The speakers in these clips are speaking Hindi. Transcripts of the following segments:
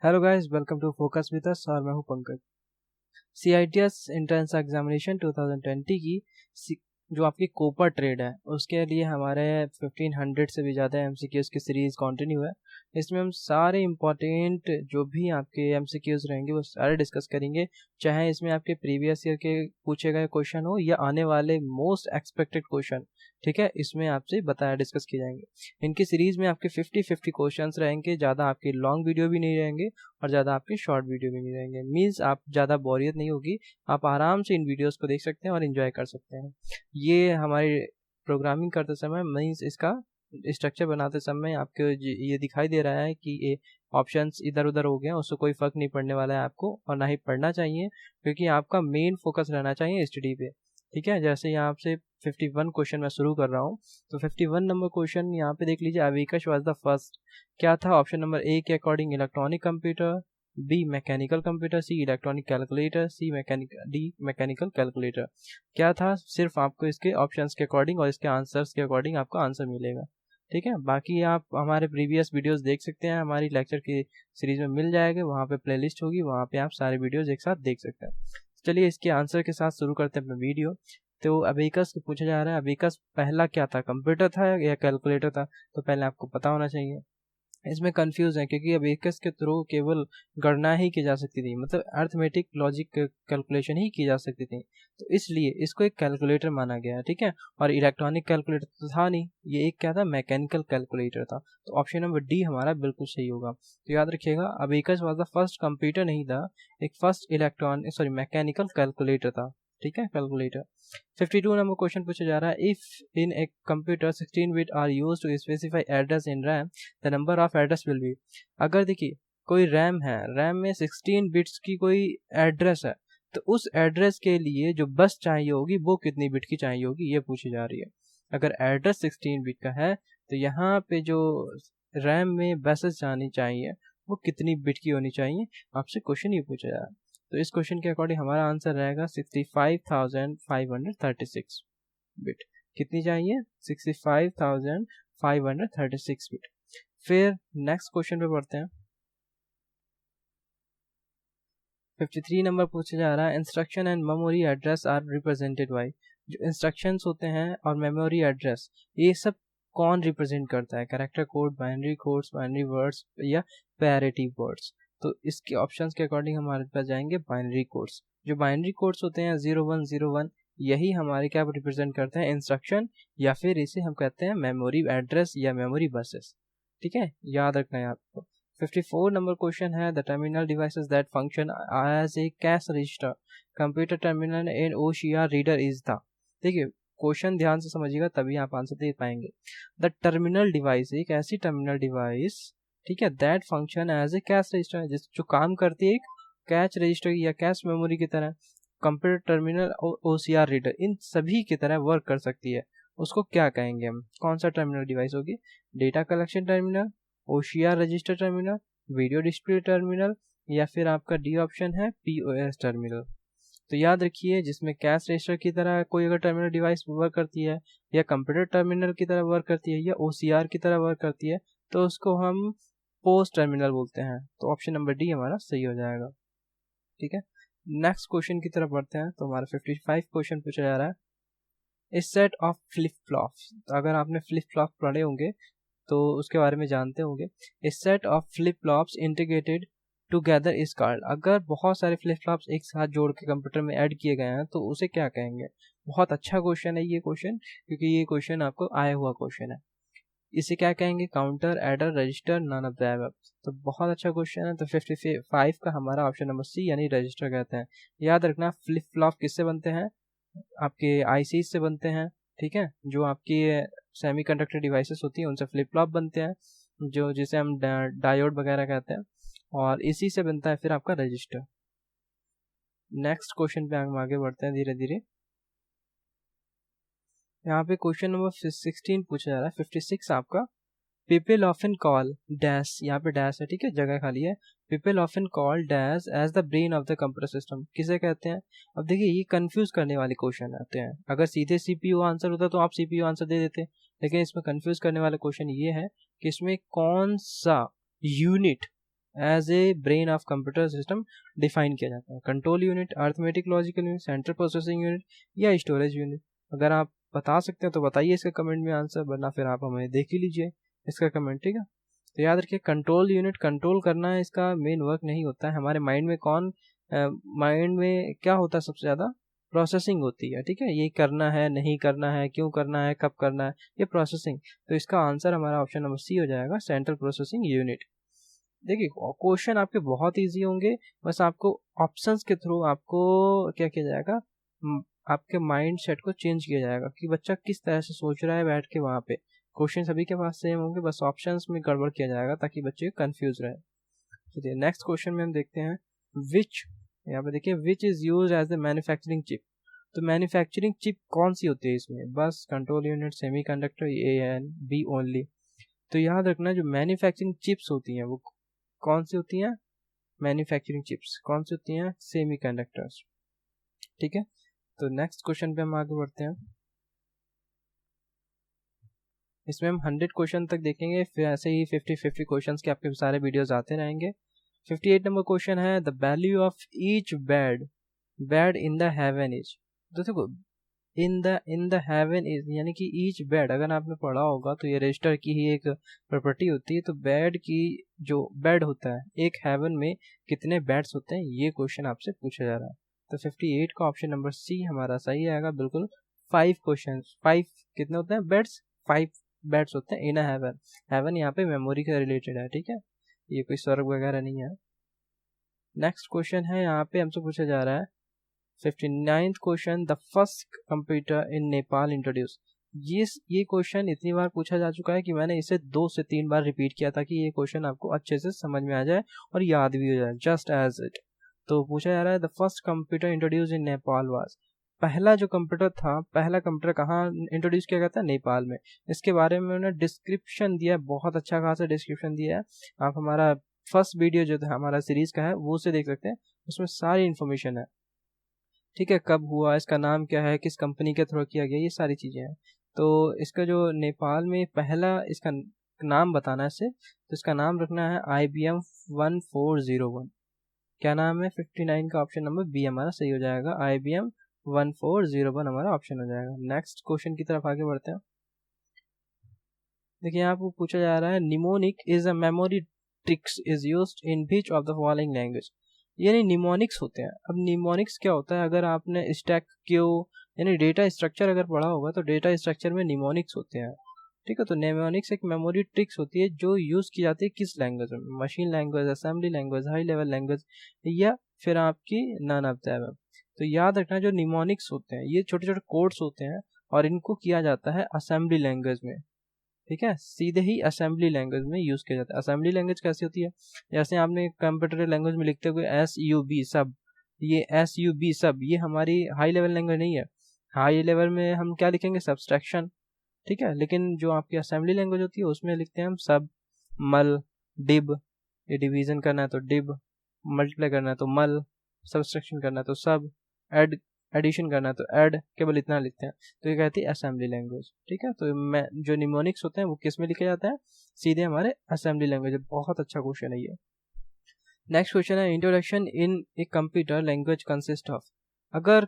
Hello guys, welcome to focus with us और मैं हूं पंकज। CITS एंट्रेंस एग्जामिनेशन 2020 की जो आपकी कोपा ट्रेड है उसके लिए हमारे 1500 से भी ज़्यादा MCQs की सीरीज़ कंटिन्यू है। इसमें हम सारे इम्पोर्टेंट जो भी आपके MCQs रहेंगे वो सारे डिस्कस करेंगे, चाहे इसमें आपके प्रीवियस ईयर के पूछे गए क्वेश्चन हो या आने वाले मोस्ट एक्सपेक्टेड क्वेश्चन। ठीक है, इसमें आपसे बताया डिस्कस किए जाएंगे। इनकी सीरीज़ में आपके 50-50 क्वेश्चंस रहेंगे, ज़्यादा आपकी लॉन्ग वीडियो भी नहीं रहेंगे और ज़्यादा आपकी शॉर्ट वीडियो भी नहीं रहेंगे। मीन्स आप ज़्यादा बोरियत नहीं होगी, आप आराम से इन वीडियोस को देख सकते हैं और इन्जॉय कर सकते हैं। ये हमारी प्रोग्रामिंग करते समय मीन्स इसका स्ट्रक्चर बनाते समय आपको ये दिखाई दे रहा है कि ये ऑप्शंस इधर उधर हो गए हैं, उससे कोई फ़र्क नहीं पड़ने वाला है आपको और ना ही पढ़ना चाहिए, क्योंकि आपका मेन फोकस रहना चाहिए स्टडी पे। ठीक है, जैसे यहाँ से 51 क्वेश्चन मैं शुरू कर रहा हूँ, तो 51 नंबर क्वेश्चन यहाँ पे देख लीजिए। Abacus was the first. क्या था? ऑप्शन नंबर ए के according electronic computer, B mechanical computer, C electronic calculator, D mechanical calculator. क्या था? सिर्फ आपको इसके ऑप्शंस के अकॉर्डिंग और इसके आंसर्स के अकॉर्डिंग आपका आंसर मिलेगा। ठीक है, बाकी आप हमारे प्रीवियस वीडियोस देख सकते हैं, हमारी लेक्चर की सीरीज में मिल जाएगा, वहाँ पे प्लेलिस्ट होगी, वहाँ पे आप सारे वीडियोस एक साथ देख सकते हैं। चलिए इसके आंसर के साथ शुरू करते हैं अपना वीडियो। तो अबेकस पूछा जा रहा है, अबेकस पहला क्या था? कंप्यूटर था या कैलकुलेटर था? तो पहले आपको पता होना चाहिए। इसमें कंफ्यूज है क्योंकि अबेकस के थ्रू केवल गणना ही की जा सकती थी, मतलब अर्थमेटिक लॉजिक कैलकुलेशन ही की जा सकती थी, तो इसलिए इसको एक कैलकुलेटर माना गया है। ठीक है, और इलेक्ट्रॉनिक कैलकुलेटर तो था नहीं, ये एक क्या था? मैकेनिकल कैलकुलेटर था। तो ऑप्शन नंबर डी हमारा बिल्कुल सही होगा। तो याद रखिएगा, abacus was the first computer नहीं था, एक फर्स्ट मैकेनिकल कैलकुलेटर था। ठीक है, कैलकुलेटर। 52 नंबर क्वेश्चन पूछा जा रहा है, if in a computer 16 bit are use to specify address in RAM, the number of address will be. अगर देखिए कोई रैम है, रैम में 16 बिट्स की कोई एड्रेस है, तो उस एड्रेस के लिए जो बस चाहिए होगी वो कितनी बिट की चाहिए होगी, ये पूछी जा रही है। अगर एड्रेस 16 बिट का है तो यहाँ पे जो रैम में बसेस जानी चाहिए वो कितनी बिट की होनी चाहिए, आपसे क्वेश्चन ये पूछा जा रहा है। तो इस क्वेश्चन के अकॉर्डिंग हमारा आंसर रहेगा 65,536 बिट। कितनी चाहिए? 65,536 बिट। फिर नेक्स्ट क्वेश्चन पे बढ़ते हैं। 53 नंबर पूछा जा रहा है, instruction and memory address are represented by. जो इंस्ट्रक्शंस होते हैं और मेमोरी एड्रेस, ये सब कौन रिप्रेजेंट करता है? Character code, binary codes, binary words या पैरिटी वर्ड्स? तो इसके ऑप्शंस के अकॉर्डिंग हमारे पास जाएंगे बाइनरी कोड्स। जो बाइनरी कोड्स होते हैं 0101, यही हमारे क्या रिप्रेजेंट करते हैं? इंस्ट्रक्शन, या फिर इसे हम कहते हैं मेमोरी एड्रेस या मेमोरी बसेस। ठीक है, याद रखना है आपको। 54 नंबर क्वेश्चन है, the terminal devices that function as a cash register, computer terminal and OCR reader is the. देखिए क्वेश्चन ध्यान से समझिएगा तभी आप आंसर दे पाएंगे। द टर्मिनल डिवाइस एक ऐसी टर्मिनल डिवाइस, ठीक है, that function as a cash register, जिस जो काम करती है एक कैश रजिस्टर या कैश मेमोरी की तरह। कंप्यूटर टर्मिनल और OCR रीडर इन सभी की तरह वर्क कर सकती है, उसको क्या कहेंगे हम? कौन सा टर्मिनल डिवाइस होगी? Data collection terminal, OCR register terminal, video display terminal, या फिर आपका डी ऑप्शन है POS टर्मिनल। तो याद रखिए, जिसमें कैश रजिस्टर की तरह कोई अगर टर्मिनल डिवाइस वर्क करती है, या कंप्यूटर टर्मिनल की तरह वर्क करती है, या OCR की तरह वर्क करती है, तो उसको हम पोस्ट टर्मिनल बोलते हैं। तो ऑप्शन नंबर डी हमारा सही हो जाएगा। ठीक है, नेक्स्ट क्वेश्चन की तरफ बढ़ते हैं। तो हमारा 55 क्वेश्चन पूछा जा रहा है, इस सेट ऑफ फ्लिप फ्लॉप्स। तो अगर आपने फ्लिप फ्लॉप पढ़े होंगे तो उसके बारे में जानते होंगे। इस set of flip flops integrated together is called. अगर बहुत सारे फ्लिप फ्लॉप्स एक साथ जोड़ के कंप्यूटर में ऐड किए गए हैं तो उसे क्या कहेंगे? बहुत अच्छा क्वेश्चन है ये क्वेश्चन, क्योंकि ये क्वेश्चन आपको आया हुआ क्वेश्चन है। इसे क्या कहेंगे? Counter, adder, register, none of the above. तो बहुत अच्छा क्वेश्चन है। तो 55 का हमारा ऑप्शन नंबर सी यानी रजिस्टर कहते हैं। याद रखना, फ्लिप फ्लॉप किससे बनते हैं? आपके IC से बनते हैं। ठीक है, जो आपकी सेमीकंडक्टर डिवाइसेस होती हैं उनसे फ्लिप फ्लॉप बनते हैं, जो जिसे हम डायोड वगैरह कहते हैं, और इसी से बनता है फिर आपका रजिस्टर। नेक्स्ट क्वेश्चन पे हम आगे बढ़ते हैं धीरे धीरे। यहाँ पे क्वेश्चन नंबर 16 पूछा जा रहा है, 56 आपका। पीपल ऑफन कॉल डैश, यहाँ पे डैश है, ठीक है, जगह खाली है। People often call dash as the brain of the computer system, किसे कहते हैं? अब देखिए ये कंफ्यूज करने वाले क्वेश्चन आते हैं। अगर सीधे CPU आंसर होता तो आप CPU आंसर दे देते, लेकिन इसमें कंफ्यूज करने वाला क्वेश्चन ये है कि इसमें कौन सा unit as a brain of computer system define किया जाता है? Control unit, arithmetic logical unit, central processing unit या स्टोरेज यूनिट? अगर आप बता सकते हैं तो बताइए इसका कमेंट में आंसर, वरना फिर आप हमें देख ही लीजिए इसका कमेंट, ठीक है। तो याद रखिए कंट्रोल यूनिट कंट्रोल करना है, इसका मेन वर्क नहीं होता है। हमारे माइंड में माइंड में क्या होता है सबसे ज़्यादा? प्रोसेसिंग होती है, ठीक है। ये करना है, नहीं करना है, क्यों करना है, कब करना है, ये प्रोसेसिंग। तो इसका आंसर हमारा ऑप्शन नंबर सी हो जाएगा, सेंट्रल प्रोसेसिंग यूनिट। देखिए क्वेश्चन आपके बहुत इजी होंगे, बस आपको ऑप्शंस के थ्रू आपको क्या किया जाएगा, आपके माइंड सेट को चेंज किया जाएगा कि बच्चा किस तरह से सोच रहा है बैठ के वहाँ पे। क्वेश्चन सभी के पास सेम होंगे, बस ऑप्शंस में गड़बड़ किया जाएगा ताकि बच्चे कंफ्यूज रहे। चलिए नेक्स्ट क्वेश्चन में हम देखते हैं, विच, यहाँ पे देखिए which is use as a manufacturing chip. तो मैन्युफैक्चरिंग चिप कौन सी होती है इसमें? Bus, control unit, semiconductor, a and b only? तो याद रखना जो मैन्युफैक्चरिंग चिप्स होती हैं वो कौन सी होती हैं? मैन्युफैक्चरिंग चिप्स कौन सी होती हैं? सेमीकंडक्टर्स, ठीक है। तो नेक्स्ट क्वेश्चन पे हम आगे बढ़ते हैं। इसमें हम 100 क्वेश्चन तक देखेंगे, फिर ऐसे ही 50-50 क्वेश्चंस के आपके सारे वीडियोस आते रहेंगे। 58 नंबर क्वेश्चन है, the value of each bed in the heaven is. तो देखो इन द हेवन इज यानी कि ईच बेड, अगर आपने पढ़ा होगा तो ये रजिस्टर की ही एक प्रॉपर्टी होती है। तो बेड की जो बेड होता है, एक हेवन में कितने बेड्स होते हैं, ये क्वेश्चन आपसे पूछा जा रहा है। तो 58 का ऑप्शन नंबर सी हमारा सही आएगा, बिल्कुल। 5 क्वेश्चन, 5 कितने होते हैं बेड्स? 5 बेड्स होते हैं इन अ हेवन। हेवन यहाँ पे मेमोरी के रिलेटेड है, ठीक है, ये कोई स्वर्ग वगैरह नहीं है। नेक्स्ट क्वेश्चन है, यहाँ पे हमसे पूछा जा रहा है 59th question, the first computer in Nepal introduce. ये क्वेश्चन इतनी बार पूछा जा चुका है कि मैंने इसे 2 से 3 बार रिपीट किया ताकि ये क्वेश्चन आपको अच्छे से समझ में आ जाए और याद भी हो जाए, जस्ट एज इट। तो पूछा जा रहा है the first computer introduce in Nepal was. पहला जो कंप्यूटर था, पहला कंप्यूटर कहाँ इंट्रोड्यूस किया गया था? नेपाल में। इसके बारे में उन्होंने डिस्क्रिप्शन दिया, बहुत अच्छा खासा डिस्क्रिप्शन दिया है। आप हमारा फर्स्ट वीडियो जो था हमारा सीरीज का है वो से देख सकते हैं, उसमें सारी इन्फॉर्मेशन है, ठीक है। कब हुआ, इसका नाम क्या है, किस कंपनी के थ्रू किया गया, ये सारी चीज़ें हैं। तो इसका जो नेपाल में पहला इसका नाम बताना है इससे, तो इसका नाम रखना है IBM 1401। क्या नाम है? 59 का ऑप्शन नंबर बी हमारा सही हो जाएगा, IBM 1401 हमारा ऑप्शन हो जाएगा। नेक्स्ट क्वेश्चन की तरफ आगे बढ़ते हैं। देखिए यहाँ पर पूछा जा रहा है, mnemonic is a memory tricks is used in which of the following language. यानी निमोनिक्स होते हैं। अब निमोनिक्स क्या होता है? अगर आपने स्टैक क्यू यानी डेटा स्ट्रक्चर अगर पढ़ा होगा तो डेटा स्ट्रक्चर में निमोनिक्स होते हैं, ठीक है। तो निमोनिक्स एक मेमोरी ट्रिक्स होती है जो यूज़ की जाती है किस लैंग्वेज में? Machine language, assembly language, high level language या फिर आपकी नन ऑफ दैम। तो याद रखना जो निमोनिक्स होते हैं ये छोटे छोटे कोड्स होते हैं और इनको किया जाता है असेंबली लैंग्वेज में, ठीक है, सीधे ही असेंबली लैंग्वेज में यूज़ किया जाता है। असेंबली लैंग्वेज कैसी होती है? जैसे आपने कंप्यूटर लैंग्वेज में लिखते हुए SUB सब, ये SUB सब ये हमारी हाई लेवल लैंग्वेज नहीं है। हाई लेवल में हम क्या लिखेंगे? सब्सट्रैक्शन, ठीक है। लेकिन जो आपकी असेंबली लैंग्वेज होती है उसमें लिखते हैं हम सब, मल, डिब, ये डिवीजन करना है तो डिब, मल्टीप्लाई करना है तो मल, सब्सट्रैक्शन करना है तो सब, ऐड एडिशन करना है तो ऐड, केवल इतना लिखते हैं। तो ये कहती है असेंबली लैंग्वेज, ठीक है। तो मैं जो निमोनिक्स होते हैं वो किस में लिखे जाते हैं? सीधे हमारे असेंबली लैंग्वेज। बहुत अच्छा क्वेश्चन है ये। नेक्स्ट क्वेश्चन है, introduction in a computer language consist of. अगर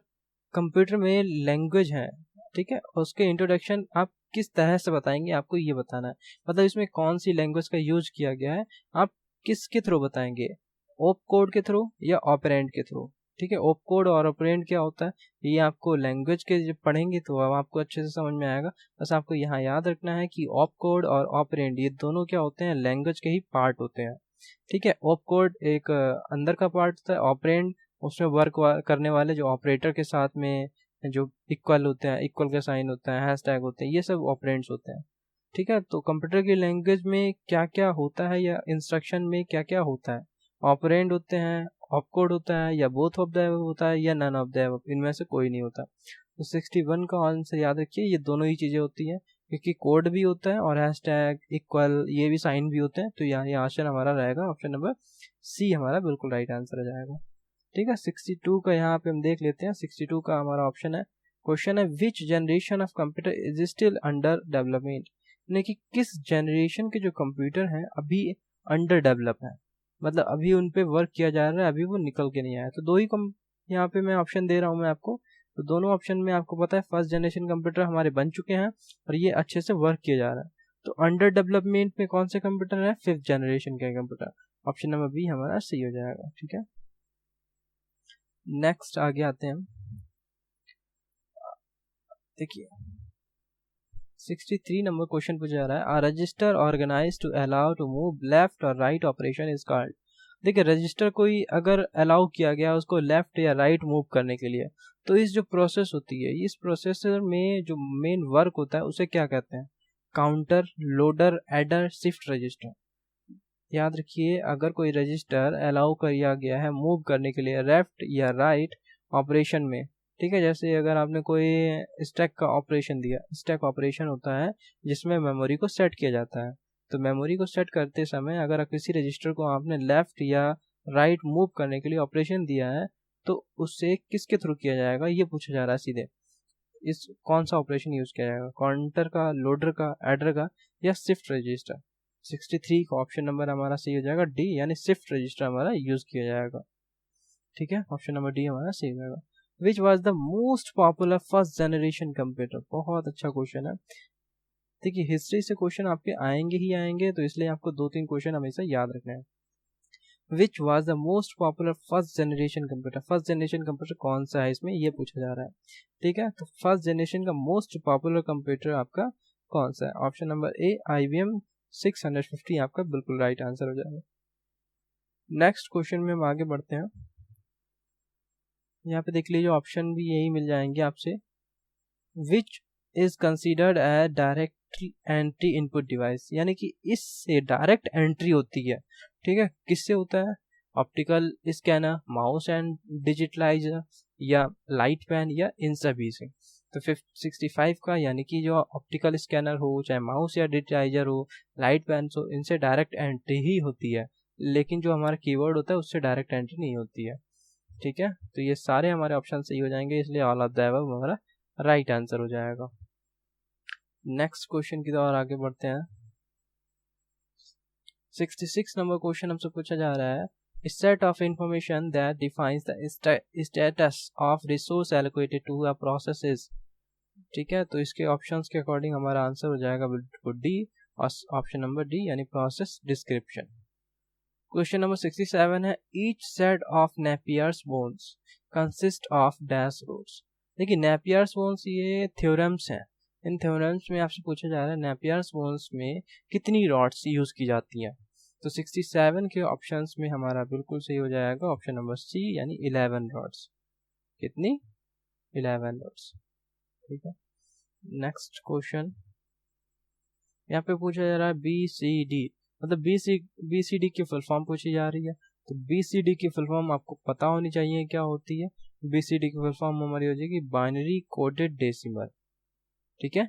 कंप्यूटर में लैंग्वेज है, ठीक है, उसके इंट्रोडक्शन आप किस तरह से बताएंगे, आपको ये बताना है। मतलब इसमें कौन सी लैंग्वेज का यूज किया गया है, आप किसके थ्रू बताएंगे? ओप कोड के थ्रू या ऑपरेंड के थ्रू, ठीक है। ओप कोड और ऑपरेंड क्या होता है ये आपको लैंग्वेज के जब पढ़ेंगे तो अब आपको अच्छे से समझ में आएगा। बस आपको यहाँ याद रखना है कि ओप कोड और ऑपरेंड ये दोनों क्या होते हैं? लैंग्वेज के ही पार्ट होते हैं, ठीक है। ओप कोड एक अंदर का पार्ट होता है, ऑपरेंड उसमें वर्क करने वाले जो ऑपरेटर के साथ में जो इक्वल होते हैं, इक्वल का साइन होता है, हैशटैग होते हैं, ये सब ऑपरेंड्स होते हैं, ठीक है। तो कंप्यूटर की लैंग्वेज में क्या क्या होता है या इंस्ट्रक्शन में क्या क्या होता है? ऑपरेंड होते हैं, ऑपकोड होता है, या बोथ ऑफ द अबव होता है, या नन ऑफ द अबव, इनमें से कोई नहीं होता। तो 61 का आंसर याद रखिए, ये दोनों ही चीज़ें होती हैं, क्योंकि कोड भी होता है और हैशटैग, इक्वल, ये भी साइन भी होते हैं। तो यहाँ ये आंसर हमारा रहेगा ऑप्शन नंबर सी हमारा बिल्कुल राइट आंसर हो जाएगा, ठीक है। 62 का यहाँ पे हम देख लेते हैं। 62 का हमारा ऑप्शन है, क्वेश्चन है विच generation of computer is still under development. यानी कि किस जनरेशन के जो कंप्यूटर हैं अभी अंडर डेवलप है, मतलब अभी उन पे वर्क किया जा रहा है, अभी वो निकल के नहीं आया। तो दो ही यहाँ पे मैं ऑप्शन दे रहा हूँ मैं आपको। तो दोनों ऑप्शन में आपको पता है फर्स्ट जनरेशन कंप्यूटर हमारे बन चुके हैं और ये अच्छे से वर्क किया जा रहा है। तो अंडर डेवलपमेंट में कौन से कंप्यूटर है? 5th जनरेशन के कंप्यूटर। ऑप्शन नंबर बी हमारा सही हो जाएगा। ठीक है, नेक्स्ट आगे आते हैं हम। देखिए 63 नंबर क्वेश्चन पूछा जा रहा है, a register organise to allow to move left और राइट ऑपरेशन इज कॉल्ड। देखिए रजिस्टर कोई अगर अलाउ किया गया उसको लेफ्ट या राइट मूव करने के लिए, तो इस जो प्रोसेस होती है, इस प्रोसेसर में जो मेन वर्क होता है उसे क्या कहते हैं? Counter, loader, adder, shift register. याद रखिए, अगर कोई रजिस्टर अलाउ किया गया है मूव करने के लिए लेफ्ट या राइट ऑपरेशन में, ठीक है, जैसे अगर आपने कोई स्टैक का ऑपरेशन दिया, स्टैक ऑपरेशन होता है जिसमें मेमोरी को सेट किया जाता है। तो मेमोरी को सेट करते समय अगर किसी रजिस्टर को आपने लेफ्ट या राइट मूव करने के लिए ऑपरेशन दिया है, तो उससे किसके थ्रू किया जाएगा ये पूछा जा रहा है सीधे। इस कौन सा ऑपरेशन यूज किया जाएगा? काउंटर का, लोडर का, एडर का, या शिफ्ट रजिस्टर? 63 का ऑप्शन नंबर हमारा सही हो जाएगा डी, यानी शिफ्ट रजिस्टर हमारा यूज किया जाएगा। ठीक है, ऑप्शन नंबर डी हमारा सही हो जाएगा। Which was the most popular first generation computer? बहुत अच्छा क्वेश्चन है। देखिए हिस्ट्री से क्वेश्चन आपके आएंगे ही आएंगे, तो इसलिए आपको 2-3 क्वेश्चन हमेशा याद रखना है। Which was the most popular first generation computer? First generation computer कौन सा है इसमें ये पूछा जा रहा है। ठीक है, तो फर्स्ट जनरेशन का मोस्ट पॉपुलर कंप्यूटर आपका कौन सा है? ऑप्शन नंबर ए IBM 650 आपका बिल्कुल राइट आंसर हो जाएगा। नेक्स्ट क्वेश्चन में हम आगे बढ़ते हैं। यहाँ पे देख लीजिए ऑप्शन भी यही मिल जाएंगे आपसे। Which is considered as direct entry input device, यानी कि इससे डायरेक्ट एंट्री होती है। ठीक है, किससे होता है? ऑप्टिकल स्कैनर, माउस एंड डिजिटलाइजर, या लाइट पेन, या इन सभी से। तो 65 का यानी कि जो ऑप्टिकल स्कैनर हो, चाहे माउस या डिजिटलाइजर हो, लाइट पेन हो, इनसे डायरेक्ट एंट्री ही होती है, लेकिन जो हमारा कीवर्ड होता है उससे डायरेक्ट एंट्री नहीं होती है। ठीक है, तो ये सारे हमारे ऑप्शन सही हो जाएंगे, इसलिए ऑल ऑफ द अबव हमारा राइट आंसर हो जाएगा। नेक्स्ट क्वेश्चन की ओर आगे बढ़ते हैं। 66 नंबर क्वेश्चन हमसे पूछा जा रहा है, set of information that defines the status of resource allocated to a process is. ठीक है, तो इसके ऑप्शंस के अकॉर्डिंग हमारा आंसर हो जाएगा बिल्कुल डी, और ऑप्शन नंबर डी यानी प्रोसेस डिस्क्रिप्शन। क्वेश्चन नंबर 67 है, each set of Napier's bones consist of dash roots. देखिए नेपियर्स बोन्स ये थ्योरम्स हैं, इन थ्योरम्स में आपसे पूछा जा रहा है नेपियर्स बोन्स में कितनी रॉड्स यूज की जाती हैं। तो 67 के ऑप्शंस में हमारा बिल्कुल सही हो जाएगा ऑप्शन नंबर सी, यानी 11 रॉड्स। कितनी? 11 रॉड्स। ठीक है, नेक्स्ट क्वेश्चन यहाँ पे पूछा जा रहा है BCD, मतलब BCD की फुल फॉर्म पूछी जा रही है। तो BCD की फुल फॉर्म आपको पता होनी चाहिए क्या होती है। BCD की फुल फॉर्म हमारी हो जाएगी बाइनरी कोडेड डेसिमल। ठीक है,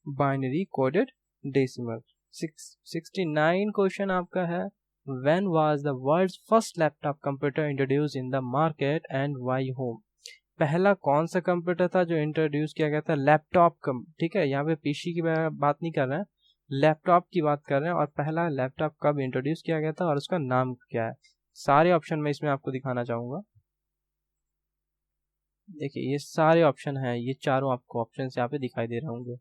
बाइनरी कोडेड डेसिमल। 69 क्वेश्चन आपका है, when was the world's first laptop computer introduce in the market and why home? पहला कौन सा कंप्यूटर था जो इंट्रोड्यूस किया गया था लैपटॉप का? ठीक है, यहाँ पे पीसी की बात नहीं कर रहे हैं, लैपटॉप की बात कर रहे हैं। और पहला लैपटॉप कब इंट्रोड्यूस किया गया था और उसका नाम क्या है? सारे ऑप्शन में इसमें आपको दिखाना चाहूंगा। देखिए ये सारे ऑप्शन हैं, ये चारों आपको ऑप्शन यहाँ पे दिखाई दे रहे होंगे।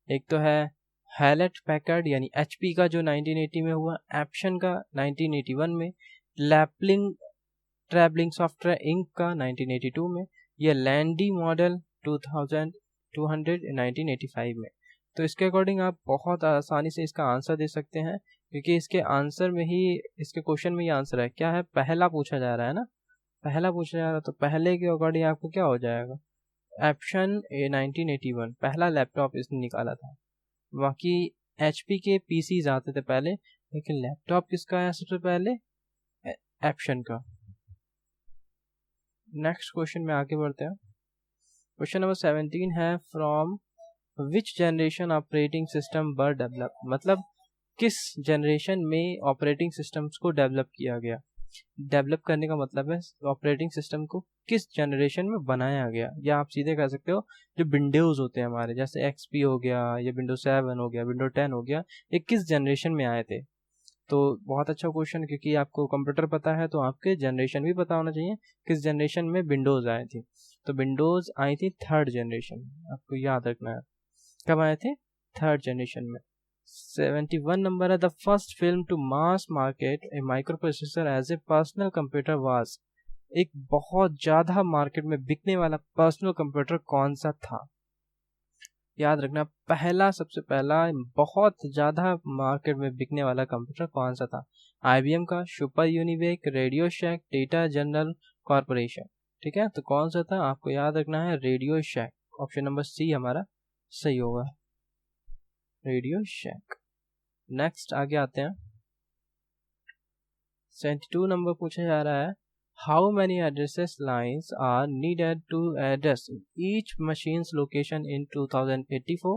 एक तो है हैलेट पैकर्ड यानी HP का जो 1980 में हुआ, एप्शन का 1981 में, लैपलिंग ट्रैवलिंग सॉफ्टवेयर इंक का 1982 में, या लैंडी मॉडल 1985 में। तो इसके अकॉर्डिंग आप बहुत आसानी से इसका आंसर दे सकते हैं, क्योंकि इसके आंसर में ही, इसके क्वेश्चन में ही आंसर है। क्या है? पहला पूछा जा रहा है ना, पहला पूछा जा रहा है, तो पहले के अकॉर्डिंग आपको क्या हो जाएगा? ऑप्शन ए 1981 पहला लैपटॉप इसने निकाला था। बाकी HP के PCs आते थे पहले, लेकिन लैपटॉप किसका आया सबसे पहले? एप्शन का। नेक्स्ट क्वेश्चन में आगे बढ़ते हैं। क्वेश्चन नंबर 17 है, from which generation operating system were develop? मतलब किस जनरेशन में ऑपरेटिंग सिस्टम्स को डेवलप किया गया? डेवलप करने का मतलब है ऑपरेटिंग सिस्टम को किस जनरेशन में बनाया गया, या आप सीधे कह सकते हो जो विंडोज होते हैं हमारे, जैसे XP हो गया, या विंडो 7 हो गया, विंडो 10 हो गया, ये किस जनरेशन में आए थे? तो बहुत अच्छा क्वेश्चन, क्योंकि आपको कंप्यूटर पता है तो आपके जनरेशन भी पता होना चाहिए किस जनरेशन में विंडोज़ आई थी। तो विंडोज़ आई थी 3rd जनरेशन, आपको याद रखना है कब आए थे, 3rd जनरेशन में। 71 नंबर है, the first film to mass market a micro processor as a personal computer was. एक बहुत ज़्यादा मार्केट में बिकने वाला पर्सनल कंप्यूटर कौन सा था, याद रखना, पहला सबसे पहला बहुत ज़्यादा मार्केट में बिकने वाला कंप्यूटर कौन सा था। IBM का, सुपर यूनिवेक, रेडियो शैक, डेटा जनरल कॉरपोरेशन। ठीक है, तो कौन सा था आपको याद रखना है, रेडियो शैक। ऑप्शन नंबर सी हमारा सही होगा, रेडियो शैक। नेक्स्ट आगे आते हैं, 72 नंबर पूछा जा रहा है, how many addresses lines are needed to address each machines location in 2084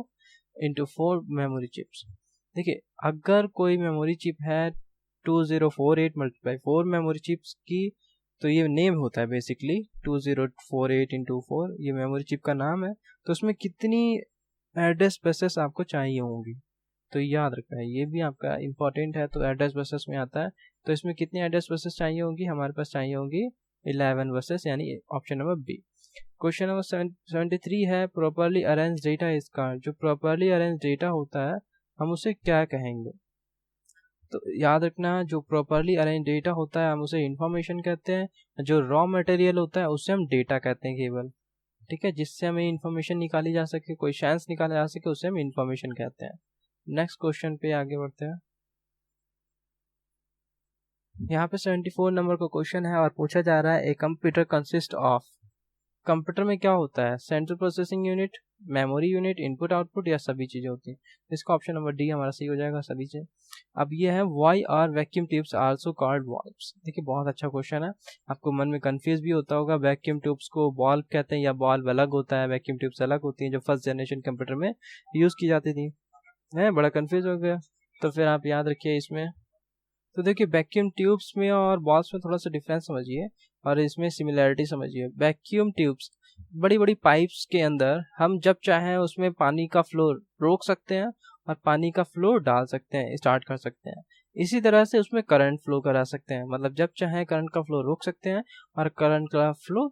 into 4 memory chips. देखिए, अगर कोई मेमोरी चिप है 2048 मल्टीप्लाई 4 मेमोरी चिप्स की, तो ये नेम होता है बेसिकली 2048 इंटू 4, ये मेमोरी चिप का नाम है। तो उसमें कितनी एड्रेस बसेस आपको चाहिए होंगी, तो याद रखना है, ये भी आपका इंपॉर्टेंट है, तो एड्रेस बसेस में आता है। तो इसमें कितनी एड्रेस बसेस चाहिए होंगी, हमारे पास चाहिए होंगी 11 बसेस, यानी option number B. Question number 73 है, properly arrange data is called. जो प्रॉपरली अरेंज डेटा होता है हम उसे क्या कहेंगे, तो याद रखना, जो प्रॉपरली अरेंज डेटा होता है हम उसे इंफॉर्मेशन कहते हैं, जो रॉ मटेरियल होता है उससे हम डेटा कहते हैं केवल। ठीक है, जिससे हमें इंफॉर्मेशन निकाली जा सके, कोई सेंस निकाला जा सके, उसे हम इंफॉर्मेशन कहते हैं। नेक्स्ट क्वेश्चन पे आगे बढ़ते हैं। यहाँ पे 74 नंबर का क्वेश्चन है और पूछा जा रहा है, a computer consist of. Computer में क्या होता है, central processing unit, memory unit, input output, या सभी चीजें होती हैं। इसका ऑप्शन नंबर डी हमारा सही हो जाएगा, सभी चीजें। अब ये है, why are vacuum tubes also called valves. देखिए, बहुत अच्छा क्वेश्चन है, आपको मन में कंफ्यूज भी होता होगा, वैक्यूम ट्यूब्स को वाल्व कहते हैं या वाल्व अलग होता है, वैक्यूम ट्यूब्स अलग होती हैं जो फर्स्ट जनरेशन कंप्यूटर में यूज की जाती थी। है, बड़ा कंफ्यूज हो गया, तो फिर आप याद रखिए इसमें। तो देखिए, वैक्यूम ट्यूब्स में और बॉल्स में थोड़ा सा डिफरेंस समझिए और इसमें सिमिलैरिटी समझिए। वैक्यूम ट्यूब्स, बड़ी बड़ी पाइप्स के अंदर हम जब चाहें उसमें पानी का फ्लो रोक सकते हैं और पानी का फ्लो डाल सकते हैं, स्टार्ट कर सकते हैं। इसी तरह से उसमें करंट फ्लो करा सकते हैं, मतलब जब चाहें करंट का फ्लो रोक सकते हैं और करंट का फ्लो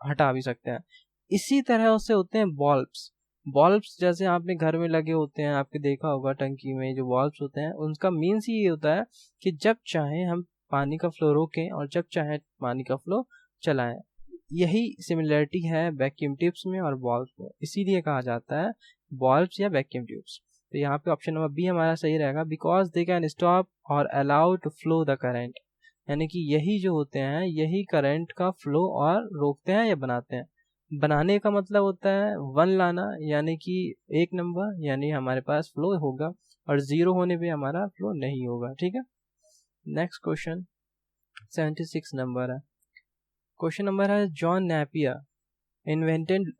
हटा भी सकते हैं। इसी तरह से होते हैं बॉल्ब्स। बॉल्ब्स जैसे आपने घर में लगे होते हैं, आपके देखा होगा टंकी में जो बॉल्ब्स होते हैं, उनका मीन्स ही ये होता है कि जब चाहें हम पानी का फ्लो रोकें और जब चाहें पानी का फ्लो चलाएं। यही सिमिलरिटी है वैक्यूम ट्यूब्स में और बॉल्ब्स में, इसीलिए कहा जाता है बॉल्ब्स या वैक्यूम ट्यूब्स। तो यहाँ पे ऑप्शन नंबर बी हमारा सही रहेगा, बिकॉज दे कैन स्टॉप और allow to flow the current. यानी कि यही जो होते हैं, यही करंट का फ्लो और रोकते हैं या बनाते हैं। बनाने का मतलब होता है 1 लाना, यानी कि 1 नंबर, यानी हमारे पास फ्लो होगा, और 0 होने पे हमारा फ्लो नहीं होगा। ठीक है, नेक्स्ट क्वेश्चन 76 नंबर है। क्वेश्चन नंबर है, जॉन नेपियर इन्वेंटेड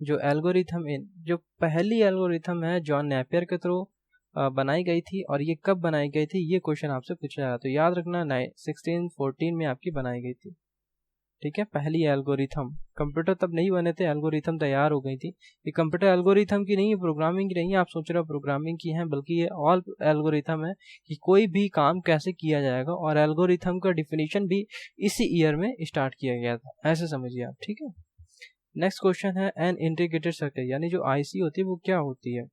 जो एल्गोरिथम इन, जो पहली एल्गोरिथम है जॉन नेपियर के थ्रू बनाई गई थी, और ये कब बनाई गई थी, ये क्वेश्चन आपसे पूछा जाता है। तो याद रखना 1614 में आपकी बनाई गई थी। ठीक है, पहली एल्गोरिथम, कंप्यूटर तब नहीं बने थे, एल्गोरिथम तैयार हो गई थी। ये कंप्यूटर एल्गोरिथम की नहीं है, प्रोग्रामिंग की नहीं है, आप सोच रहे हो प्रोग्रामिंग की है, बल्कि ये ऑल एल्गोरिथम है कि कोई भी काम कैसे किया जाएगा, और एल्गोरिथम का डिफिनीशन भी इसी ईयर में स्टार्ट किया गया था, ऐसे समझिए आप। ठीक है, नेक्स्ट क्वेश्चन है, एन इंटीग्रेटेड सर्किट, यानी जो आईसी होती है वो क्या होती है।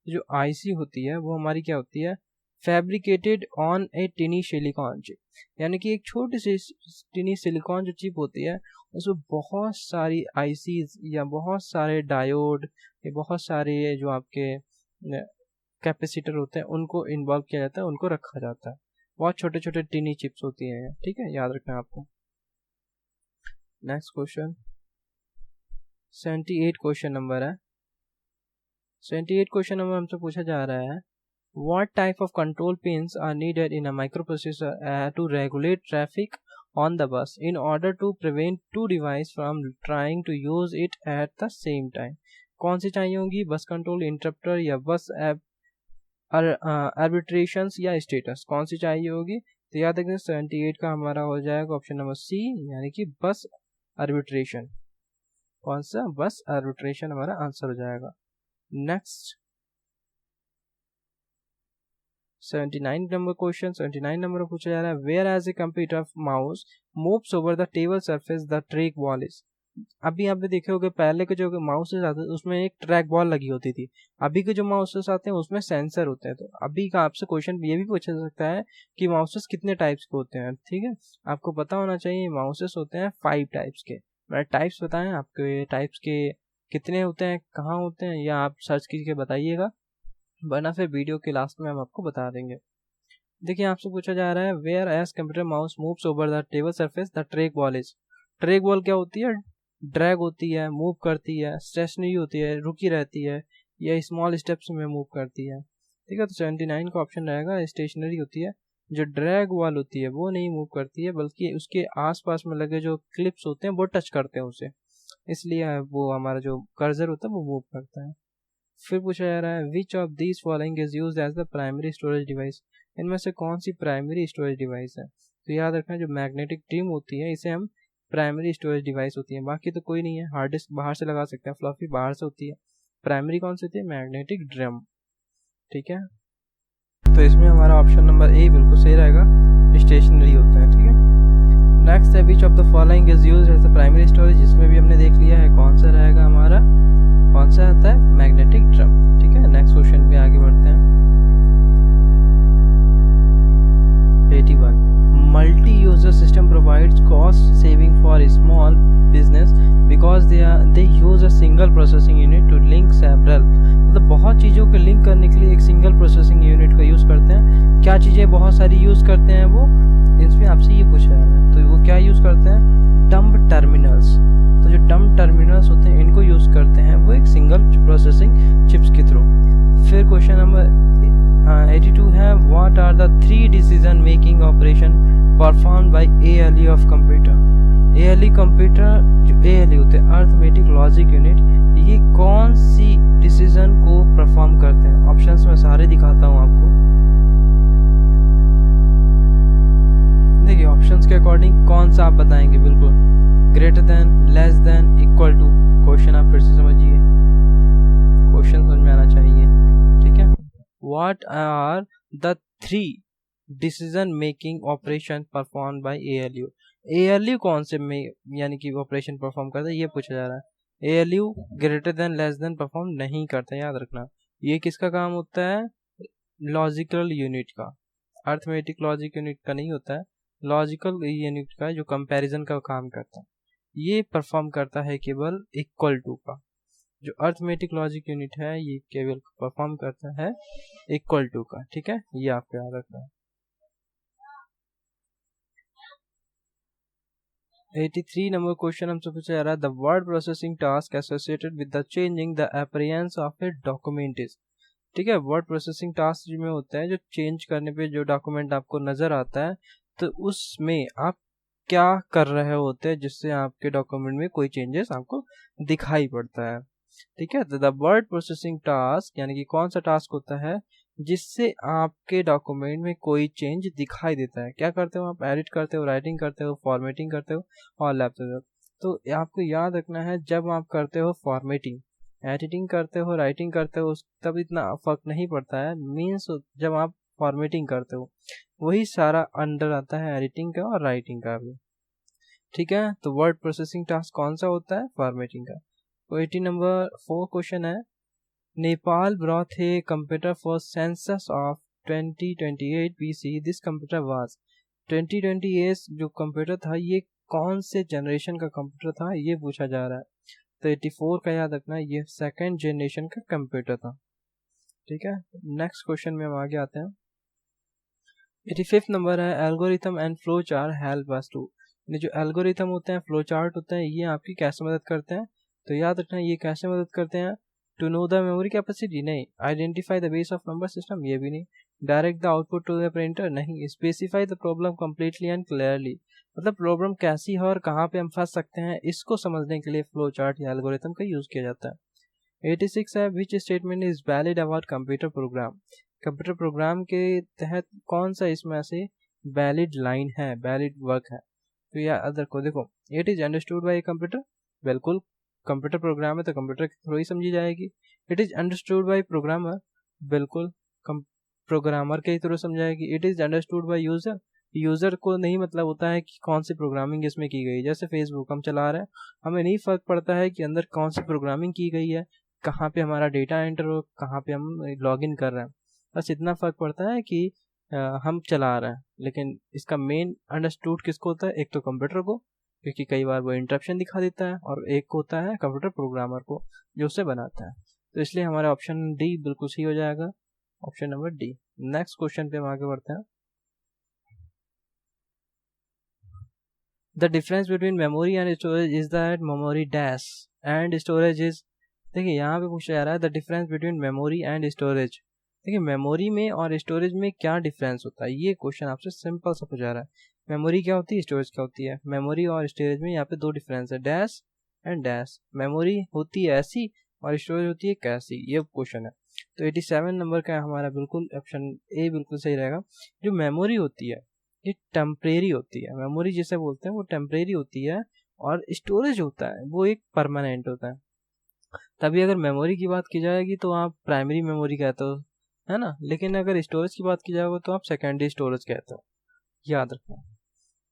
जो आईसी होती है वो हमारी क्या होती है, fabricated on A टिनी silicon chip, यानी कि एक छोटी सी टिनी सिलिकॉन जो चिप होती है, उसमें बहुत सारी आईसीज या बहुत सारे डायोड या बहुत सारे जो आपके कैपेसिटर होते हैं उनको इन्वॉल्व किया जाता है, उनको रखा जाता है। बहुत छोटे छोटे टिनी चिप्स होती हैं, ठीक है, याद रखना है आपको। नेक्स्ट क्वेश्चन 78 क्वेश्चन नंबर है। 78 क्वेश्चन नंबर हमसे पूछा जा रहा है, what type of control pins are needed in a microprocessor to regulate traffic on the bus in order to prevent two devices from trying to use it at the same time। कौन सी चाहिए होंगी, बस कंट्रोल इंटरप्टर या बस आर्बिट्रेशंस या स्टेटस, कौन सी चाहिए होगी। तो याद रखना 78 का हमारा हो जाएगा ऑप्शन नंबर सी, यानी कि बस आर्बिट्रेशन। कौन सा, बस आर्बिट्रेशन हमारा आंसर हो जाएगा। नेक्स्ट 79 नंबर क्वेश्चन, 79 नंबर पूछा जा रहा है where as a computer mouse moves over the table surface the track ball is. अभी आपने देखे होंगे पहले के जो माउसेस आते थे उसमें एक ट्रैक बॉल लगी होती थी, अभी के जो माउसेस आते हैं उसमें सेंसर होते हैं। तो अभी का आपसे क्वेश्चन ये भी पूछा जा सकता है कि माउसेस कितने टाइप्स के होते हैं, ठीक है। आपको पता होना चाहिए माउसेस होते हैं 5 टाइप्स के। मैंने टाइप्स बताएं आपके, टाइप्स के कितने होते हैं, कहाँ होते हैं, या आप सर्च करके बताइएगा, वरना फिर वीडियो के लास्ट में हम आपको बता देंगे। देखिए आपसे पूछा जा रहा है where as computer mouse moves over the table surface the track ball is. Track ball क्या होती है, ड्रैग होती है, मूव करती है, स्टेशनरी होती है, रुकी रहती है, या स्मॉल स्टेप्स में मूव करती है, ठीक है। तो 79 का ऑप्शन रहेगा स्टेशनरी होती है। जो ड्रैग बॉल होती है वो नहीं मूव करती है, बल्कि उसके आसपास में लगे जो क्लिप्स होते हैं वो टच करते हैं उसे, इसलिए वो हमारा जो कर्सर होता है वो मूव करता है। फिर पूछा जा रहा है which of these following is used as the primary storage device. इनमें से कौन सी प्राइमरी स्टोरेज डिवाइस है। तो याद रखना जो मैग्नेटिक ड्रम होती है इसे हम प्राइमरी स्टोरेज डिवाइस होती है, बाकी तो कोई नहीं है। हार्ड डिस्क बाहर से लगा सकते हैं, फ्लॉपी बाहर से होती है, प्राइमरी कौन सी होती है, मैग्नेटिक ड्रम, ठीक है। तो इसमें हमारा ऑप्शन नंबर ए बिल्कुल सही रहेगा, स्टेशनरी होता है, ठीक है। नेक्स्ट है which of the following is used as the primary storage. इसमें भी हमने देख लिया है कौन सा रहेगा हमारा, कौन सा आता है, मैग्नेटिक ड्रम, ठीक है। नेक्स्ट क्वेश्चन पे आगे बढ़ते हैं। 81 multi user system provides cost saving for small business because they use a single processing unit to link several. मतलब बहुत चीज़ों को लिंक करने के लिए एक सिंगल प्रोसेसिंग यूनिट का यूज़ करते हैं। क्या चीज़ें बहुत सारी यूज़ करते हैं वो, इसमें आपसे ये पूछा है, तो वो क्या यूज़ करते हैं, डम्ब टर्मिनल्स। तो जो डम्ब टर्मिनल्स होते हैं इनको यूज़ करते हैं वो एक सिंगल प्रोसेसिंग चिप्स के थ्रू। फिर क्वेश्चन नंबर 82 है what are the 3 decision making operation perform by ALU of computer. ALU computer जो ALU होते हैं अर्थमेटिक लॉजिक यूनिट, ये कौन सी डिसीजन को परफॉर्म करते हैं। ऑप्शंस में सारे दिखाता हूँ आपको, देखिए ऑप्शंस के अकॉर्डिंग कौन सा आप बताएंगे, बिल्कुल greater than, less than, equal to. Question आप फिर से समझिए, क्वेश्चन समझ में आना चाहिए, ठीक है। What are the 3 decision making operation perform by ALU। ALU कौन से में यानी कि ऑपरेशन परफॉर्म करता है ये पूछा जा रहा है। ALU greater than, less then perform नहीं करता, याद रखना। ये किसका काम होता है, लॉजिकल यूनिट का, अर्थमेटिक लॉजिक यूनिट का नहीं होता है, लॉजिकल यूनिट का जो कंपैरिजन का काम करता है, ये परफॉर्म करता है केवल इक्वल टू का। जो अर्थमेटिक लॉजिक यूनिट है ये केवल परफॉर्म करता है इक्वल टू का, ठीक है, ये आपको याद रखना है। 83 नंबर क्वेश्चन हमसे पूछा जा रहा है the word processing task associated with the changing the appearance of a document is. ठीक है, वर्ड प्रोसेसिंग टास्क में होता है जो चेंज करने पे जो डॉक्यूमेंट आपको नजर आता है तो उसमें आप क्या कर रहे होते हैं जिससे आपके डॉक्यूमेंट में कोई चेंजेस आपको दिखाई पड़ता है। ठीक है, तो द वर्ड प्रोसेसिंग टास्क यानी कि कौन सा टास्क होता है जिससे आपके डॉक्यूमेंट में कोई चेंज दिखाई देता है। क्या करते हो आप, एडिट करते हो, राइटिंग करते हो, फॉर्मेटिंग करते हो और लैपटॉप। तो आपको याद रखना है जब आप करते हो फॉर्मेटिंग, एडिटिंग करते हो, राइटिंग करते हो तब इतना फर्क नहीं पड़ता है। मीन्स जब आप फॉर्मेटिंग करते हो वही सारा अंडर आता है एडिटिंग का और राइटिंग का भी। ठीक है, तो वर्ड प्रोसेसिंग टास्क कौन सा होता है, फॉर्मेटिंग का। तो 80 नंबर 4 क्वेश्चन है Nepal brought a computer for census of 2028 BC. This computer was 2028 जो कंप्यूटर था ये कौन से जनरेशन का कंप्यूटर था ये पूछा जा रहा है। तो 84 का याद रखना ये सेकेंड जनरेशन का कंप्यूटर था। ठीक है, नेक्स्ट क्वेश्चन में हम आगे आते हैं। 85 नंबर है algorithm and flow chart help us to. जो एल्गोरिथम होते हैं, फ्लो चार्ट होते हैं, ये आपकी कैसे मदद करते हैं। तो याद रखना ये कैसे मदद करते हैं, to know the memory capacity नहीं, identify the base of number system ये भी नहीं, direct the output to the printer नहीं, specify the problem completely and clearly. मतलब प्रॉब्लम कैसी है और कहाँ पे हम फंस सकते हैं इसको समझने के लिए फ्लो चार्ट या एल्गोरिथम का यूज किया जाता है। 86 है which statement is valid about computer program. Computer program के तहत कौन सा इसमें से वैलिड लाइन है, वैलिड वर्क है। तो याद रखो, देखो it is understood by computer, बिल्कुल कंप्यूटर प्रोग्राम है तो कंप्यूटर के थ्रू ही समझी जाएगी। It is understood by programmer, बिल्कुल प्रोग्रामर के थ्रू समझाएगी। It is understood by user, user को नहीं मतलब होता है कि कौन सी प्रोग्रामिंग इसमें की गई। जैसे फेसबुक हम चला रहे हैं, हमें नहीं फ़र्क पड़ता है कि अंदर कौन सी प्रोग्रामिंग की गई है, कहाँ पे हमारा डेटा एंटर हो, कहाँ पे हम लॉगिन कर रहे हैं, बस इतना फ़र्क पड़ता है कि हम चला रहे हैं। लेकिन इसका मेन अंडरस्टूड किसको होता है, एक तो कंप्यूटर को, क्योंकि कई बार वो इंटरप्शन दिखा देता है, और एक होता है कंप्यूटर प्रोग्रामर को जो उसे बनाता है। तो इसलिए हमारा ऑप्शन डी बिल्कुल सही हो जाएगा, option number D. Next question पे हम आगे बढ़ते हैं। The difference between memory and storage is that memory dash and storage is, देखिए यहाँ पे पूछा जा रहा है the difference between memory and storage. देखिए मेमोरी में और स्टोरेज में क्या डिफरेंस होता है, ये क्वेश्चन आपसे सिंपल सा पूछा जा रहा है। मेमोरी क्या होती है, स्टोरेज क्या होती है। मेमोरी और स्टोरेज में यहाँ पे दो डिफरेंस है, डैश एंड डैश। मेमोरी होती है ऐसी और स्टोरेज होती है कैसी, ये क्वेश्चन है। तो 87 नंबर का हमारा बिल्कुल ऑप्शन ए बिल्कुल सही रहेगा। जो मेमोरी होती है ये टेम्परेरी होती है, मेमोरी जिसे बोलते हैं वो टेम्परेरी होती है, और स्टोरेज होता है वो एक परमानेंट होता है। तभी अगर मेमोरी की बात की जाएगी तो आप प्राइमरी मेमोरी कहते हो, है ना, लेकिन अगर स्टोरेज की बात की जाएगी तो आप सेकेंडरी स्टोरेज कहते हो, याद रखना।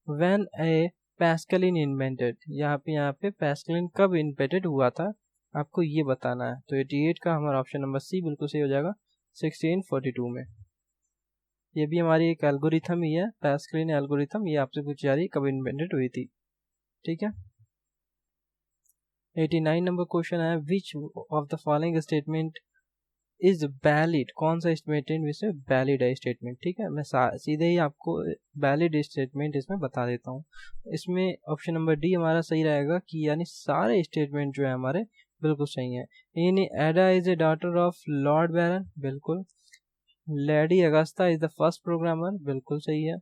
व्हेन ए पैस्कलिन इन्वेंटेड, यहाँ पे पैस्कलिन कब इन्वेंटेड हुआ था आपको ये बताना है। तो 88 का हमारा ऑप्शन नंबर सी बिल्कुल सही हो जाएगा, 1642 में। ये भी हमारी एक एल्गोरिथम ही है, पैस्कलिन एल्गोरिथम, ये आपसे पूछी जा रही है कब इन्वेंटेड हुई थी, ठीक है। 89 नंबर क्वेश्चन है, which of the following statement is valid, कौन सा स्टेटमेंट इसमें वैलिड है स्टेटमेंट, ठीक है। मैं सीधे ही आपको वैलिड स्टेटमेंट इसमें बता देता हूँ। इसमें ऑप्शन नंबर डी हमारा सही रहेगा कि यानी सारे स्टेटमेंट जो है हमारे बिल्कुल सही है। यानी Ada is a daughter of Lord Byron, बिल्कुल। Lady Augusta is the first programmer, बिल्कुल सही है।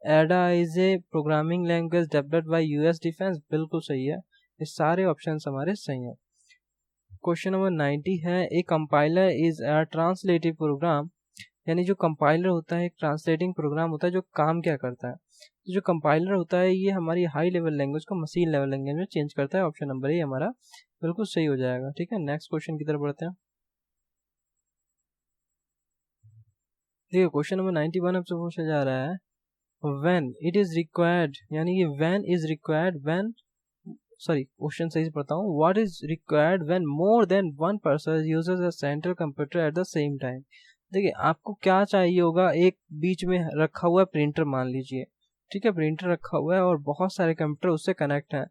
Ada is a programming language developed by US defence, बिल्कुल सही है। ये सारे ऑप्शन हमारे सही हैं। क्वेश्चन नंबर 90 है, a compiler is a translative program, यानी जो कंपाइलर होता है एक ट्रांसलेटिंग प्रोग्राम होता है जो काम क्या करता है। तो जो कंपाइलर होता है ये हमारी हाई लेवल लैंग्वेज को मशीन लेवल लैंग्वेज में चेंज करता है। ऑप्शन नंबर ए हमारा बिल्कुल सही हो जाएगा, ठीक है। नेक्स्ट क्वेश्चन की तरफ बढ़ते हैं। देखिए क्वेश्चन नंबर 91 आपसे पूछा जा रहा है, when it is required, यानी कि when is required when, sorry question सही से पढ़ता हूँ, what is required when more than one person uses a central computer at the same time। देखिए आपको क्या चाहिए होगा, एक बीच में रखा हुआ प्रिंटर मान लीजिए, ठीक है, प्रिंटर रखा हुआ है और बहुत सारे कंप्यूटर उससे कनेक्ट हैं।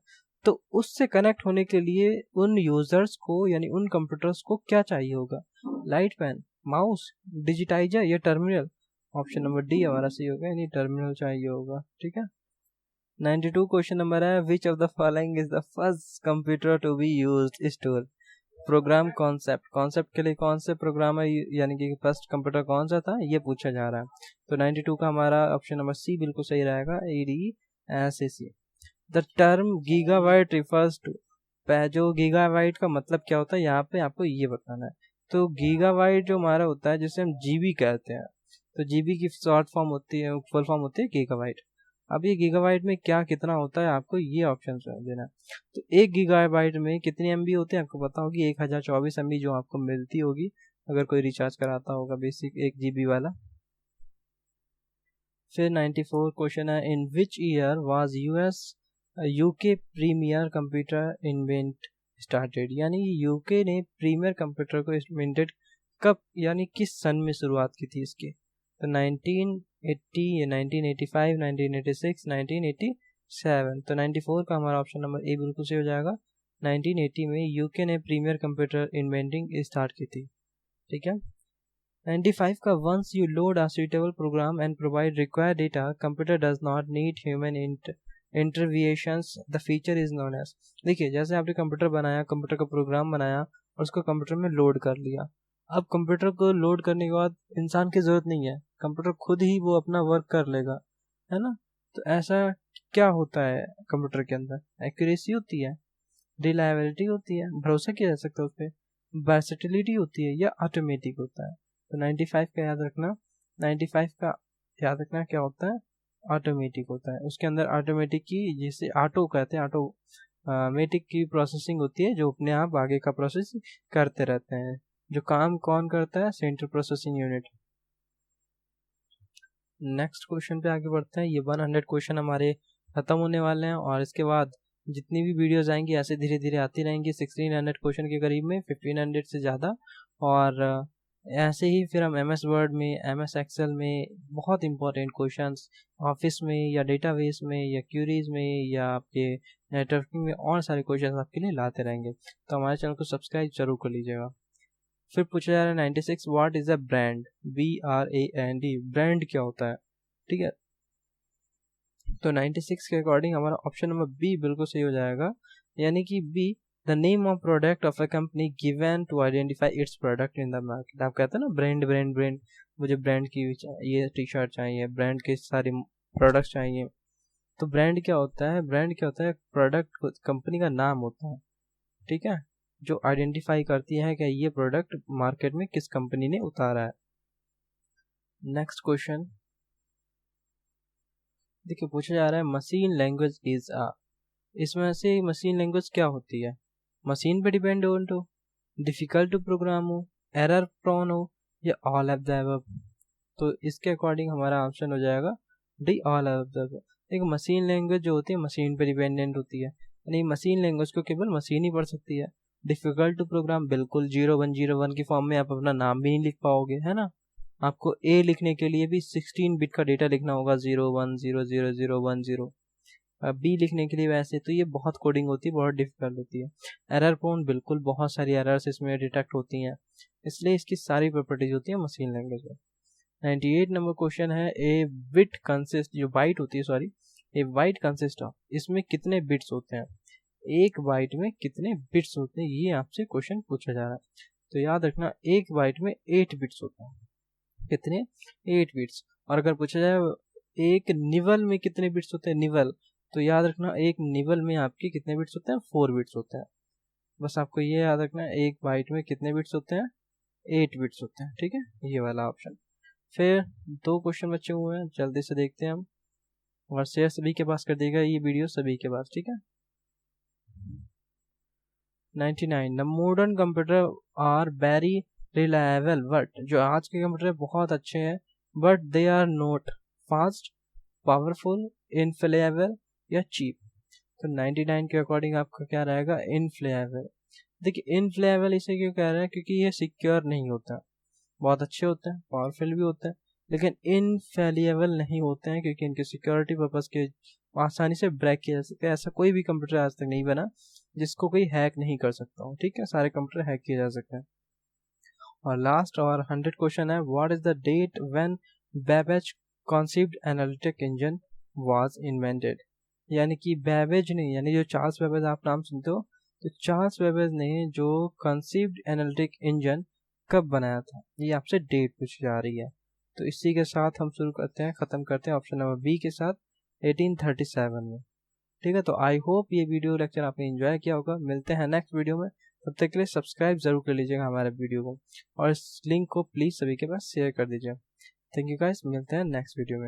तो उससे कनेक्ट होने के लिए उन यूजर्स को यानी उन कंप्यूटर्स को क्या चाहिए होगा, लाइट पेन, माउस, डिजिटाइजर या टर्मिनल। ऑप्शन नंबर डी हमारा सही होगा, यानी टर्मिनल चाहिए होगा, ठीक है। 92 क्वेश्चन नंबर है, which of the following is the first computer to be used store program concept, concept के लिए कौन से प्रोग्राम है, यानी कि फर्स्ट कंप्यूटर कौन सा था ये पूछा जा रहा है। तो 92 का हमारा ऑप्शन नंबर सी बिल्कुल सही रहेगा, ADSAC। The term gigabyte refers to, जो गीगाबाइट का मतलब क्या होता है यहाँ पे आपको ये बताना है। तो गीगाबाइट जो हमारा होता है जिसे हम जीबी कहते हैं, तो जीबी की शॉर्ट फॉर्म होती है, फुल फॉर्म होती है गीगाबाइट। अब ये गीगाबाइट में क्या कितना होता है आपको ये ऑप्शन देना। तो एक गीगाबाइट में कितनी एमबी होती है आपको पता होगी, 1024 एमबी जो आपको मिलती होगी अगर कोई रिचार्ज कराता होगा बेसिक 1 GB वाला। फिर 94 क्वेश्चन है, in which year was UK premier computer invent started, यानी यूके ने प्रीमियर कंप्यूटर को इन्वेंटेड कब, यानी किस सन में शुरुआत की थी इसकी। तो 1980 या 1985, 1986, 1987। तो 94 का हमारा ऑप्शन नंबर ए बिल्कुल सही हो जाएगा, 1980 में यूके ने प्रीमियर कंप्यूटर इन्वेंटिंग स्टार्ट की थी, ठीक है। 95 का, once you load a suitable program and provide required data computer does not need human interventions the feature is known as. देखिए जैसे आपने कंप्यूटर बनाया, कंप्यूटर का प्रोग्राम बनाया और उसको कंप्यूटर में लोड कर लिया। अब कंप्यूटर को लोड करने के बाद इंसान की ज़रूरत नहीं है, कंप्यूटर खुद ही वो अपना वर्क कर लेगा, है ना। तो ऐसा क्या होता है कंप्यूटर के अंदर, एक्यूरेसी होती है, रिलायबिलिटी होती है, भरोसा किया जा सकता है उस पर, वर्सेटिलिटी होती है, या ऑटोमेटिक होता है। तो 95 का याद रखना, 95 का याद रखना क्या होता है, ऑटोमेटिक होता है। उसके अंदर ऑटोमेटिक की, जिसे ऑटो कहते हैं, ऑटोमेटिक की प्रोसेसिंग होती है जो अपने आप आगे का प्रोसेस करते रहते हैं। जो काम कौन करता है, central processing unit. Next question पे आगे बढ़ते हैं। ये 100 क्वेश्चन हमारे ख़त्म होने वाले हैं और इसके बाद जितनी भी वीडियोस आएंगी ऐसे धीरे धीरे आती रहेंगी 1600 क्वेश्चन के करीब में, 1500 से ज़्यादा। और ऐसे ही फिर हम MS वर्ड में, MS एक्सेल में बहुत इंपॉर्टेंट क्वेश्चंस ऑफिस में या डेटाबेस में या क्यूरीज में या आपके नेटवर्किंग में और सारे क्वेश्चंस आपके लिए लाते रहेंगे। तो हमारे चैनल को सब्सक्राइब जरूर कर लीजिएगा। फिर पूछा जा रहा है 96 what is a brand, BRAND, brand क्या होता है, ठीक है। तो 96 के अकॉर्डिंग हमारा ऑप्शन नंबर बी बिल्कुल सही हो जाएगा, यानी कि B, the name of product of a company given to identify its product in the market. आप कहते हैं ना ब्रांड ब्रांड ब्रांड, मुझे ब्रांड की ये टी-शर्ट चाहिए, ब्रांड के सारे प्रोडक्ट्स चाहिए। तो ब्रांड क्या होता है, ब्रांड क्या होता है, प्रोडक्ट कंपनी का नाम होता है, ठीक है, जो आइडेंटिफाई करती है कि ये प्रोडक्ट मार्केट में किस कंपनी ने उतारा है। नेक्स्ट क्वेश्चन देखिए, पूछा जा रहा है मशीन लैंग्वेज इज अ, इसमें से मशीन लैंग्वेज क्या होती है, मशीन पे डिपेंडेंट हो, डिफिकल्ट टू प्रोग्राम हो, एरर प्रोन हो, या ऑल ऑफ द अबव। तो इसके अकॉर्डिंग हमारा ऑप्शन हो जाएगा D, all of the above. एक मशीन लैंग्वेज जो होती है मशीन पे डिपेंडेंट होती है, यानी मशीन लैंग्वेज को केवल मशीन ही पढ़ सकती है। डिफिकल्ट टू प्रोग्राम, बिल्कुल 0101 की फॉर्म में आप अपना नाम भी नहीं लिख पाओगे, है ना। आपको ए लिखने के लिए भी 16 बिट का डेटा लिखना होगा, 01000010। बी लिखने के लिए वैसे तो ये बहुत कोडिंग होती है, बहुत डिफिकल्ट होती है। एरर प्रोन, बिल्कुल बहुत सारी एरर्स इसमें डिटेक्ट होती हैं, इसलिए इसकी सारी प्रॉपर्टीज होती है मशीन लैंग्वेज में। 98 नंबर क्वेश्चन है, ए बिट कंसिस्ट, जो बाइट होती है, sorry, A bite consist of, इसमें कितने बिट्स होते हैं, एक बाइट में कितने बिट्स होते हैं, ये आपसे क्वेश्चन पूछा जा रहा है। तो याद रखना एक बाइट में 8 बिट्स होते हैं, कितने, 8 बिट्स। और अगर पूछा जाए एक निवल में कितने बिट्स होते हैं, निवल, तो याद रखना एक निवल में आपके कितने बिट्स होते हैं, 4 बिट्स होते हैं। बस आपको ये याद रखना है एक बाइट में कितने बिट्स होते हैं, 8 बिट्स होते हैं, ठीक है, ये वाला ऑप्शन। फिर 2 क्वेश्चन बचे हुए हैं, जल्दी से देखते हैं हम, और शेयर सभी के पास कर देगा ये वीडियो, सभी के पास, ठीक है। 99, the modern computer are very reliable, but जो आज के कंप्यूटर बहुत अच्छे हैं, but they are not fast, powerful, infallible या चीप। तो 99 के अकॉर्डिंग आपका क्या रहेगा, इनफ्लेएबल। देखिए इनफ्लेएबल इसे क्यों कह रहे हैं, क्योंकि ये सिक्योर नहीं होता, बहुत अच्छे होते हैं, पावरफुल भी होते हैं, लेकिन इनफेलिएबल नहीं होते हैं, क्योंकि इनके सिक्योरिटी पर्पस के आसानी से ब्रेक किया जा सकता है। ऐसा कोई भी कंप्यूटर आज तक नहीं बना जिसको कोई हैक नहीं कर सकता हो, ठीक है, सारे कंप्यूटर हैक किए जा सकते हैं। और लास्ट और 100 क्वेश्चन है, what is the date when Babbage conceived analytic engine was invented. यानी कि बेबेज ने, यानी जो चार्ल्स बेबेज आप नाम सुनते हो, तो चार्ल्स बेबेज ने जो कंसीव्ड एनालिटिक इंजन कब बनाया था, ये आपसे डेट पूछी जा रही है। तो इसी के साथ हम शुरू करते हैं, ख़त्म करते हैं ऑप्शन नंबर बी के साथ, 1837 में, ठीक है। तो आई होप ये वीडियो लेक्चर आपने एंजॉय किया होगा। मिलते हैं नेक्स्ट वीडियो में, तब तक के लिए सब्सक्राइब जरूर कर लीजिएगा हमारे वीडियो को, और इस लिंक को प्लीज़ सभी के पास शेयर कर दीजिए। थैंक यू गाइस, मिलते हैं नेक्स्ट वीडियो में।